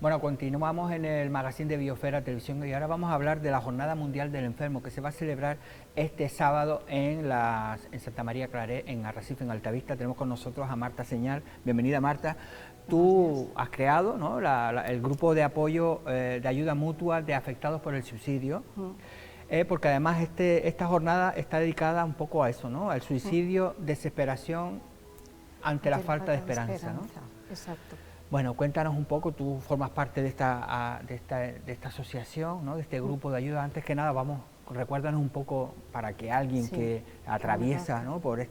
Bueno, continuamos en el magazine de Biosfera Televisión y ahora vamos a hablar de la Jornada Mundial del Enfermo que se va a celebrar este sábado en Santa María Claret, en Arrecife, en Altavista. Tenemos con nosotros a Marta Señal. Bienvenida, Marta. Tú has creado, ¿no?, el grupo de apoyo de ayuda mutua de afectados por el suicidio. Porque además esta jornada está dedicada un poco a eso, ¿no?, al suicidio, desesperación ante la falta de esperanza, ¿no? Exacto. Bueno, cuéntanos un poco, tú formas parte de esta asociación, ¿no?, de este grupo de ayuda. Antes que nada, recuérdanos un poco para que alguien que atraviesa, ¿no?, por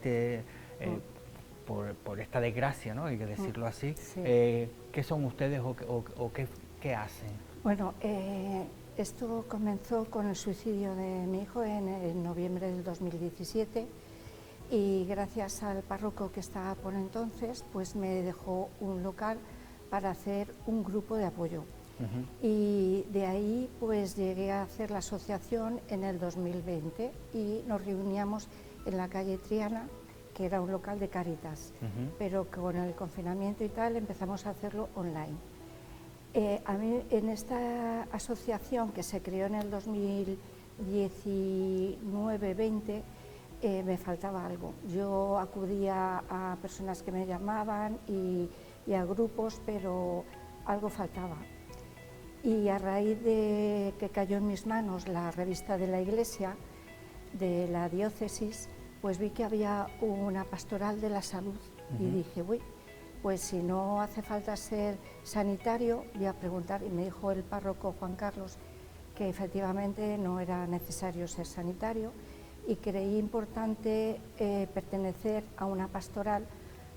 por esta desgracia, ¿no?, hay que decirlo así, ¿qué son ustedes o qué hacen? Bueno, esto comenzó con el suicidio de mi hijo en noviembre del 2017 y gracias al párroco que estaba por entonces, pues me dejó un local para hacer un grupo de apoyo. Y de ahí pues llegué a hacer la asociación en el 2020 y nos reuníamos en la calle Triana, que era un local de Cáritas, pero con el confinamiento y tal empezamos a hacerlo online. A mí en esta asociación que se creó en el 2019-20, me faltaba algo. Yo acudía a personas que me llamaban y a grupos, pero algo faltaba. Y a raíz de que cayó en mis manos la revista de la Iglesia, de la diócesis, pues vi que había una pastoral de la salud y dije, uy, pues si no hace falta ser sanitario, voy a preguntar. Y me dijo el párroco Juan Carlos que efectivamente no era necesario ser sanitario y creí importante pertenecer a una pastoral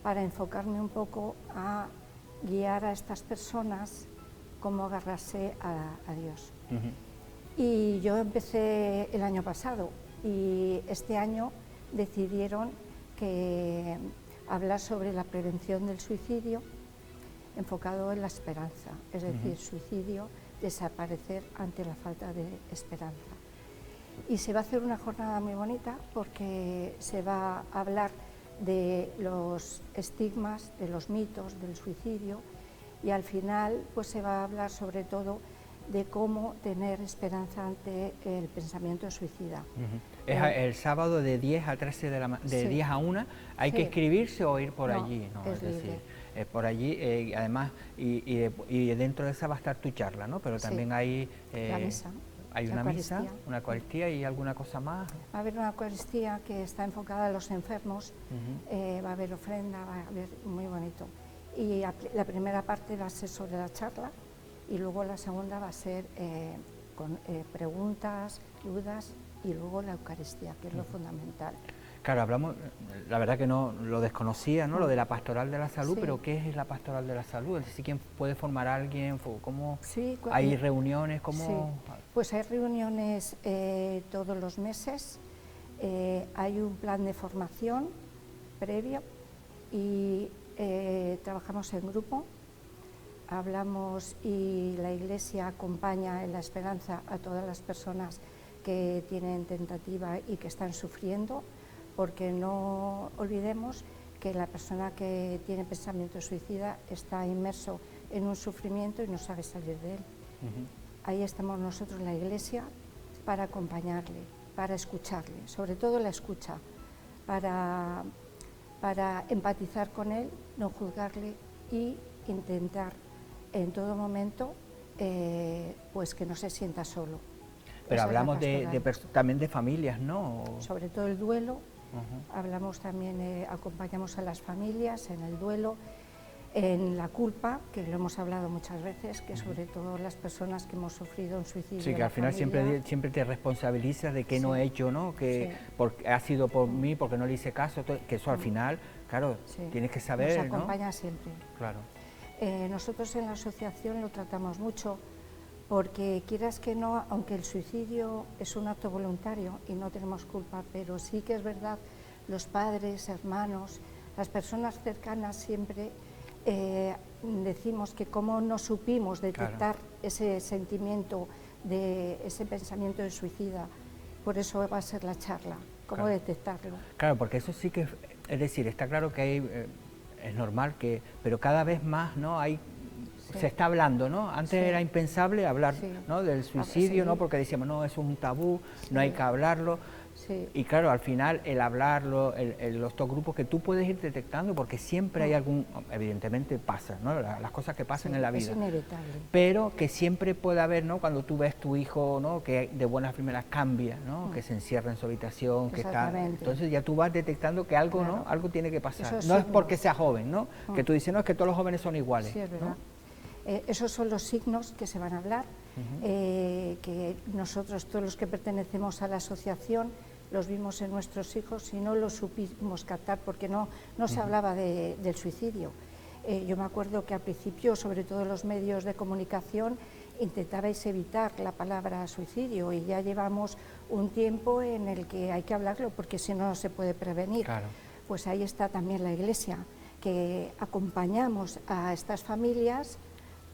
para enfocarme un poco a guiar a estas personas cómo agarrarse a Dios. Y yo empecé el año pasado y este año decidieron que hablar sobre la prevención del suicidio enfocado en la esperanza, es decir, suicidio, desaparecer ante la falta de esperanza. Y se va a hacer una jornada muy bonita porque se va a hablar de los estigmas, de los mitos del suicidio y al final pues se va a hablar sobre todo de cómo tener esperanza ante el pensamiento suicida. Es el sábado de 10 a 13 de 10 a 1, ¿hay que inscribirse o ir por allí? No, es decir, por allí, además, y dentro de esa va a estar tu charla, ¿no? Pero también hay... la misa. Hay una misa, una Eucaristía y alguna cosa más. Va a haber una Eucaristía que está enfocada a los enfermos, va a haber ofrenda, va a haber muy bonito. Y la primera parte va a ser sobre la charla y luego la segunda va a ser con preguntas, dudas y luego la Eucaristía, que es lo fundamental. Claro, hablamos, la verdad que no lo desconocía, ¿no?, lo de la pastoral de la salud, pero ¿qué es la pastoral de la salud? Es decir, ¿quién puede formar a alguien? ¿Cómo hay reuniones? ¿Cómo? Pues hay reuniones todos los meses, hay un plan de formación previo y trabajamos en grupo, hablamos y la Iglesia acompaña en la esperanza a todas las personas que tienen tentativa y que están sufriendo, porque no olvidemos que la persona que tiene pensamiento suicida está inmerso en un sufrimiento y no sabe salir de él. Ahí estamos nosotros, la Iglesia, para acompañarle, para escucharle, sobre todo la escucha, para empatizar con él, no juzgarle y intentar en todo momento pues que no se sienta solo. Pero hablamos también de familias, ¿no? Sobre todo el duelo. Hablamos también, acompañamos a las familias en el duelo, en la culpa, que lo hemos hablado muchas veces, que sobre todo las personas que hemos sufrido un suicidio. Sí, que al final siempre te responsabilizas de que no he hecho, ¿no? Que porque ha sido por mí, porque no le hice caso, que eso al final, claro, tienes que saber, nos acompaña siempre. Claro. Nosotros en la asociación lo tratamos mucho, porque quieras que no, aunque el suicidio es un acto voluntario y no tenemos culpa, pero sí que es verdad, los padres, hermanos, las personas cercanas siempre decimos que como no supimos detectar ese sentimiento, de ese pensamiento de suicida, por eso va a ser la charla, cómo detectarlo. Claro, porque eso sí que, es decir, está claro que hay, es normal que, pero cada vez más, ¿no?, hay se está hablando, ¿no? Antes era impensable hablar, ¿no?, del suicidio, ¿no? Porque decíamos, no, eso es un tabú, no hay que hablarlo. Y claro, al final el hablarlo, estos grupos que tú puedes ir detectando, porque siempre hay algún, evidentemente pasa, ¿no?, las cosas que pasan en la vida. Es inevitable. Pero que siempre puede haber, ¿no?, cuando tú ves tu hijo, ¿no?, que de buenas primeras cambia, ¿no?, que se encierra en su habitación, que está... Entonces ya tú vas detectando que algo, ¿no?, algo tiene que pasar. No es porque sea joven, ¿no?, que tú dices, no, es que todos los jóvenes son iguales. Sí, es verdad. ¿No? Esos son los signos que se van a hablar, que nosotros, todos los que pertenecemos a la asociación, los vimos en nuestros hijos y no los supimos captar porque no se hablaba del suicidio. Yo me acuerdo que al principio, sobre todo en los medios de comunicación, intentabais evitar la palabra suicidio y ya llevamos un tiempo en el que hay que hablarlo porque si no se puede prevenir. Claro. Pues ahí está también la Iglesia, que acompañamos a estas familias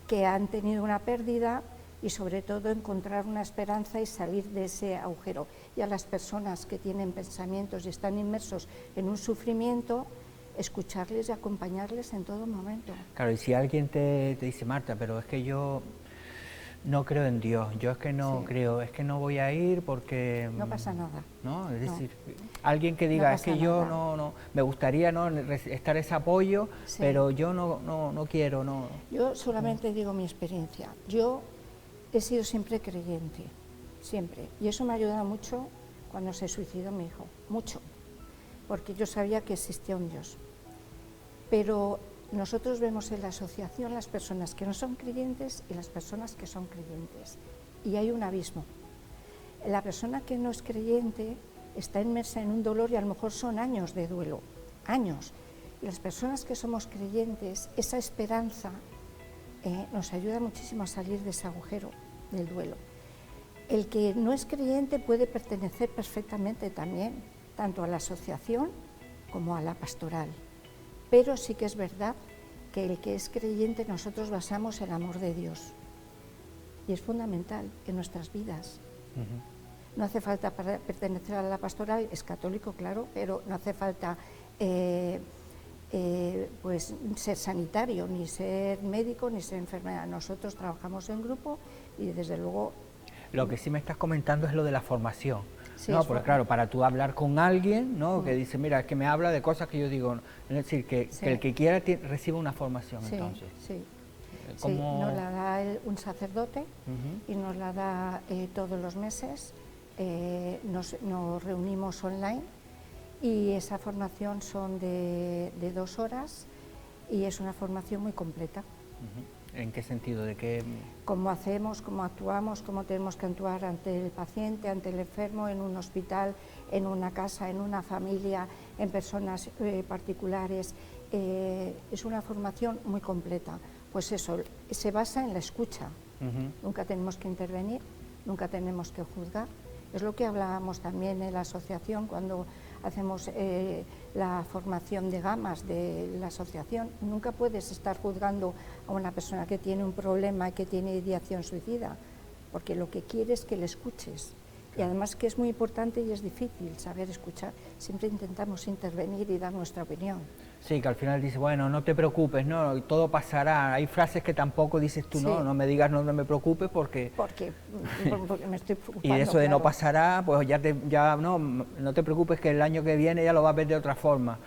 que han tenido una pérdida y sobre todo encontrar una esperanza y salir de ese agujero. Y a las personas que tienen pensamientos y están inmersos en un sufrimiento, escucharles y acompañarles en todo momento. Claro, y si alguien te dice, Marta, pero es que yo no creo en Dios, yo es que no creo, es que no voy a ir porque... No pasa nada. ¿No? Es decir, alguien que diga, es que yo no, me gustaría, ¿no?, estar ese apoyo, pero yo no quiero, no... Yo solamente digo mi experiencia. Yo he sido siempre creyente, siempre, y eso me ha ayudado mucho cuando se suicidó mi hijo, mucho, porque yo sabía que existía un Dios. Pero nosotros vemos en la asociación las personas que no son creyentes y las personas que son creyentes, y hay un abismo. La persona que no es creyente está inmersa en un dolor y a lo mejor son años de duelo, años. Y las personas que somos creyentes, esa esperanza nos ayuda muchísimo a salir de ese agujero del duelo. El que no es creyente puede pertenecer perfectamente también, tanto a la asociación como a la pastoral, pero sí que es verdad que el que es creyente nosotros basamos el amor de Dios y es fundamental en nuestras vidas. No hace falta para pertenecer a la pastoral, es católico, claro, pero no hace falta pues ser sanitario, ni ser médico, ni ser enfermera. Nosotros trabajamos en grupo y desde luego... Lo que sí me estás comentando es lo de la formación, sí, ¿no? Porque claro, para tú hablar con alguien, ¿no?, que dice, mira, es que me habla de cosas que yo digo, es decir, que el que quiera reciba una formación, entonces. Sí. ¿Cómo? Sí, nos la da un sacerdote y nos la da todos los meses, nos reunimos online y esa formación son de 2 horas y es una formación muy completa. ¿En qué sentido? ¿De qué? Cómo hacemos, cómo actuamos, cómo tenemos que actuar ante el paciente, ante el enfermo, en un hospital, en una casa, en una familia, en personas particulares. Es una formación muy completa. Pues eso, se basa en la escucha. Nunca tenemos que intervenir, nunca tenemos que juzgar. Es lo que hablábamos también en la asociación cuando hacemos la formación de gamas de la asociación. Nunca puedes estar juzgando a una persona que tiene un problema y que tiene ideación suicida, porque lo que quiere es que le escuches. Y además que es muy importante y es difícil saber escuchar. Siempre intentamos intervenir y dar nuestra opinión. Sí, que al final dice, bueno, no te preocupes, no, todo pasará. Hay frases que tampoco dices tú, no me digas, no me preocupes porque me estoy preocupando. Y eso de no pasará, pues ya no te preocupes que el año que viene ya lo vas a ver de otra forma.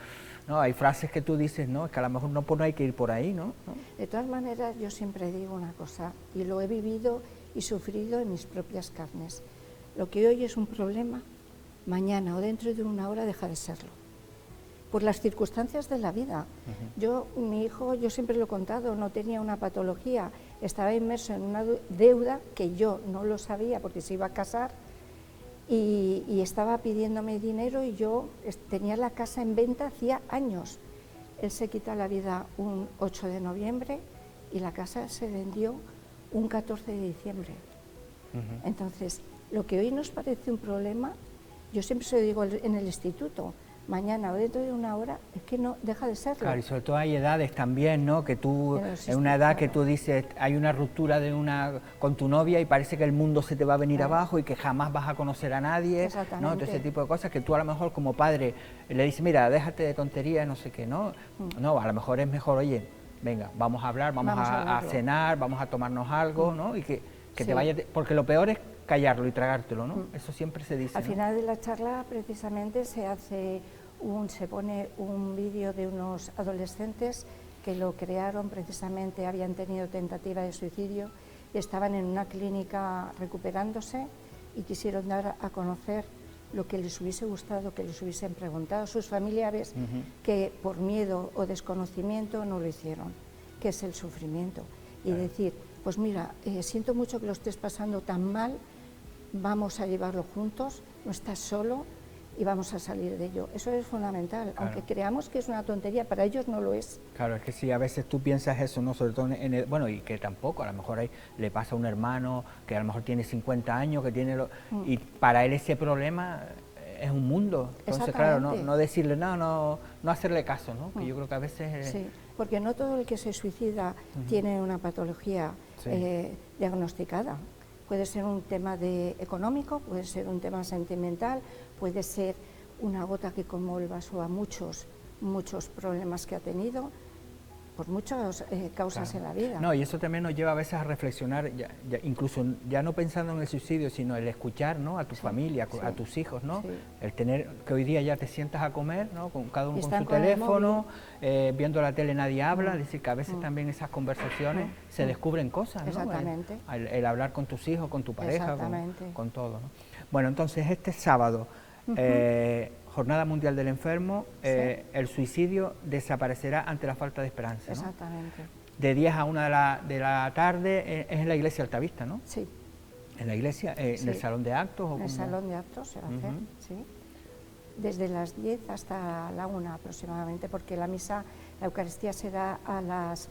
No, hay frases que tú dices, no, es que a lo mejor no hay que ir por ahí, ¿no? De todas maneras, yo siempre digo una cosa, y lo he vivido y sufrido en mis propias carnes. Lo que hoy es un problema, mañana o dentro de una hora deja de serlo. Por las circunstancias de la vida. Mi hijo, yo siempre lo he contado, no tenía una patología, estaba inmerso en una deuda que yo no lo sabía porque se iba a casar y estaba pidiéndome dinero y yo tenía la casa en venta hacía años. Él se quita la vida un 8 de noviembre y la casa se vendió un 14 de diciembre. Entonces, lo que hoy nos parece un problema, yo siempre se lo digo en el instituto, mañana o dentro de una hora, es que no deja de serlo. Claro, y sobre todo hay edades también, ¿no? Que tú, en una edad que tú dices, hay una ruptura con tu novia y parece que el mundo se te va a venir abajo y que jamás vas a conocer a nadie, ¿no? Todo ese tipo de cosas que tú a lo mejor como padre le dices, mira, déjate de tonterías, no sé qué, ¿no? No, a lo mejor es mejor, oye, venga, vamos a hablar, vamos a hablarlo. cenar, vamos a tomarnos algo, ¿no? Y que Sí. te vaya, porque lo peor es callarlo y tragártelo, ¿no? Eso siempre se dice, Al ¿no? final de la charla, precisamente, se pone un vídeo de unos adolescentes que lo crearon, precisamente habían tenido tentativa de suicidio y estaban en una clínica recuperándose y quisieron dar a conocer lo que les hubiese gustado, que les hubiesen preguntado a sus familiares, que por miedo o desconocimiento no lo hicieron, que es el sufrimiento. Y decir, pues mira, siento mucho que lo estés pasando tan mal, vamos a llevarlo juntos, no estás solo y vamos a salir de ello. Eso es fundamental, aunque creamos que es una tontería, para ellos no lo es. Claro, es que si a veces tú piensas eso, ¿no? Sobre todo en el, bueno, y que tampoco, a lo mejor ahí le pasa a un hermano que a lo mejor tiene 50 años, que tiene y para él ese problema es un mundo. Entonces, claro, no decirle nada, no hacerle caso, ¿no? Que yo creo que a veces... Sí, porque no todo el que se suicida tiene una patología diagnosticada. Puede ser un tema económico, puede ser un tema sentimental, puede ser una gota que colmó el vaso a muchos problemas que ha tenido, por muchas causas en la vida. No, y eso también nos lleva a veces a reflexionar, incluso ya no pensando en el suicidio, sino el escuchar, ¿no? A tu familia, a tus hijos, ¿no? El tener, que hoy día ya te sientas a comer, ¿no? Con cada uno con su teléfono, viendo la tele nadie habla, es decir, que a veces también esas conversaciones se descubren cosas, ¿no? Exactamente. El hablar con tus hijos, con tu pareja, con todo, ¿no? Bueno, entonces este sábado, Jornada Mundial del Enfermo, el suicidio desaparecerá ante la falta de esperanza, ¿no? Exactamente. De 10 a 1 de la tarde es en la iglesia Altavista, ¿no? Sí. ¿En la iglesia? ¿En el salón de actos? En el salón de actos se va a hacer, sí. Desde las 10 hasta la 1 aproximadamente, porque la misa, la Eucaristía será a las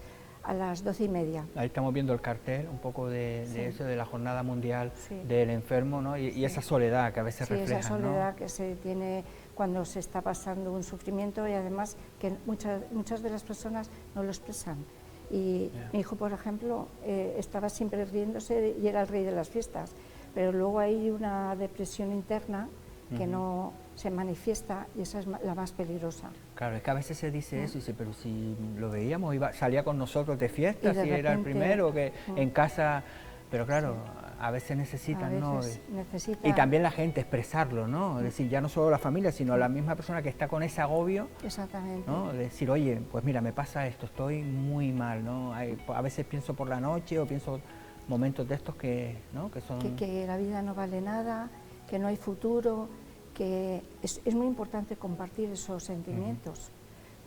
12:30. Ahí estamos viendo el cartel, un poco de eso, de la Jornada Mundial del Enfermo, ¿no? Y esa soledad que a veces refleja, esa soledad, ¿no?, que se tiene cuando se está pasando un sufrimiento y además que muchas de las personas no lo expresan. Y mi hijo, por ejemplo, estaba siempre riéndose y era el rey de las fiestas, pero luego hay una depresión interna que no se manifiesta y esa es la más peligrosa. Claro, es que a veces se dice eso, y dice, pero si lo veíamos, salía con nosotros de fiesta, si era el primero, que en casa, pero claro, a veces necesitan, ¿no? Y también la gente expresarlo, ¿no? Es decir, ya no solo la familia, sino la misma persona que está con ese agobio, exactamente, ¿no? Decir, oye, pues mira, me pasa esto, estoy muy mal, ¿no? A veces pienso por la noche o pienso momentos de estos que, ¿no? Que son... Que la vida no vale nada, que no hay futuro, que es muy importante compartir esos sentimientos,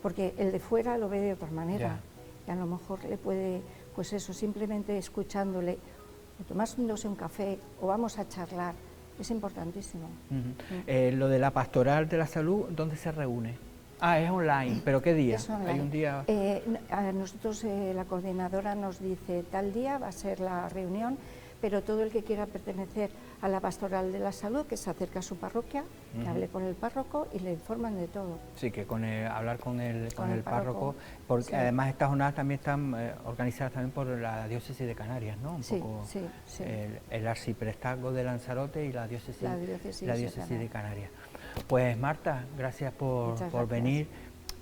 porque el de fuera lo ve de otra manera, y a lo mejor le puede, pues eso, simplemente escuchándole, o tomándose un café, o vamos a charlar, es importantísimo. Lo de la pastoral de la salud, ¿dónde se reúne? Ah, es online, ¿pero qué día? Es online. Hay un día... A nosotros la coordinadora nos dice, tal día va a ser la reunión, pero todo el que quiera pertenecer a la pastoral de la salud, que se acerca a su parroquia, que hable con el párroco y le informan de todo. Sí, que hablar con el párroco, porque además estas jornadas también están organizadas también por la diócesis de Canarias, ¿no? Un poco el arciprestazgo de Lanzarote y la diócesis de Canarias. Pues Marta, gracias por venir.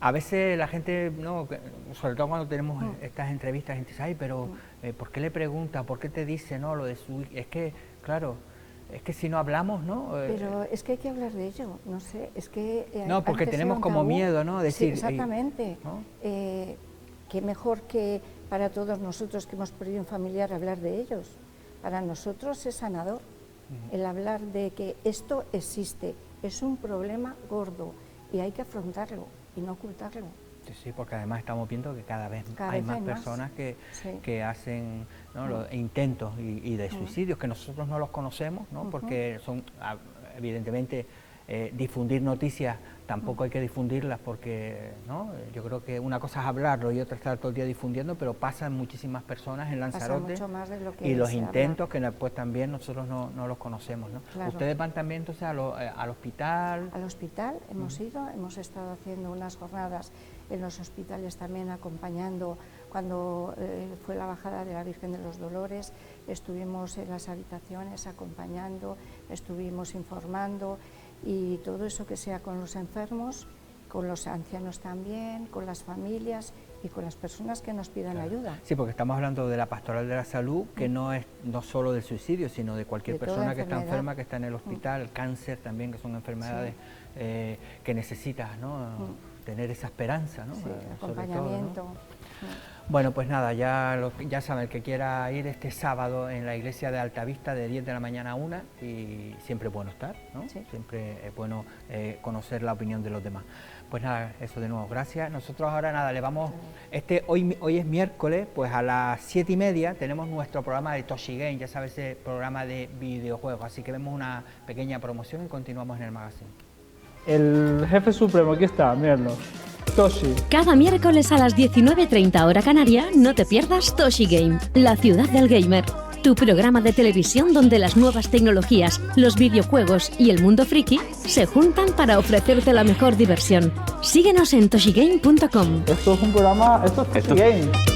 A veces la gente, ¿no?, sobre todo cuando tenemos estas entrevistas, la gente dice, ay, pero ¿por qué le pregunta? ¿Por qué te dice, no, lo de su...? Es que, claro, es que si no hablamos, ¿no? Pero es que hay que hablar de ello, no sé, es que... no, porque tenemos como miedo, ¿no? Decir, sí, exactamente. ¿no? Que mejor que para todos nosotros que hemos perdido un familiar hablar de ellos. Para nosotros es sanador el hablar de que esto existe, es un problema gordo y hay que afrontarlo y no ocultarlo. Sí, porque además estamos viendo que cada vez hay más personas que hacen, ¿no?, los intentos y de suicidios, que nosotros no los conocemos, ¿no? Porque son, evidentemente, difundir noticias tampoco hay que difundirlas porque, ¿no?, yo creo que una cosa es hablarlo y otra estar todo el día difundiendo, pero pasan muchísimas personas en Lanzarote mucho más de lo que y los intentos que pues también nosotros no los conocemos, ¿no? Claro. ¿Ustedes van también entonces al hospital? Al hospital hemos ido, hemos estado haciendo unas jornadas en los hospitales también acompañando. Cuando fue la bajada de la Virgen de los Dolores, estuvimos en las habitaciones acompañando, estuvimos informando, y todo eso que sea con los enfermos, con los ancianos también, con las familias y con las personas que nos pidan ayuda. Sí, porque estamos hablando de la pastoral de la salud, que no es no solo del suicidio, sino de cualquier persona que está enferma, que está en el hospital, el cáncer también, que son enfermedades que necesitas, ¿no? Tener esa esperanza, ¿no? Sí, acompañamiento. Todo, ¿no? Bueno, pues nada, ya saben, el que quiera ir este sábado en la iglesia de Altavista de 10 de la mañana a 1, y siempre es bueno estar, ¿no? Sí. Siempre es bueno conocer la opinión de los demás. Pues nada, eso de nuevo, gracias. Nosotros ahora nada, le vamos, hoy es miércoles, pues a las 7:30 tenemos nuestro programa de Toshi Game, ya sabes, ese programa de videojuegos, así que vemos una pequeña promoción y continuamos en el magazine. El jefe supremo, aquí está, mírenlo. Toshi. Cada miércoles a las 19:30 hora canaria, no te pierdas Toshi Game, la ciudad del gamer. Tu programa de televisión donde las nuevas tecnologías, los videojuegos y el mundo friki se juntan para ofrecerte la mejor diversión. Síguenos en toshigame.com. Esto es un programa, esto es Toshi Game.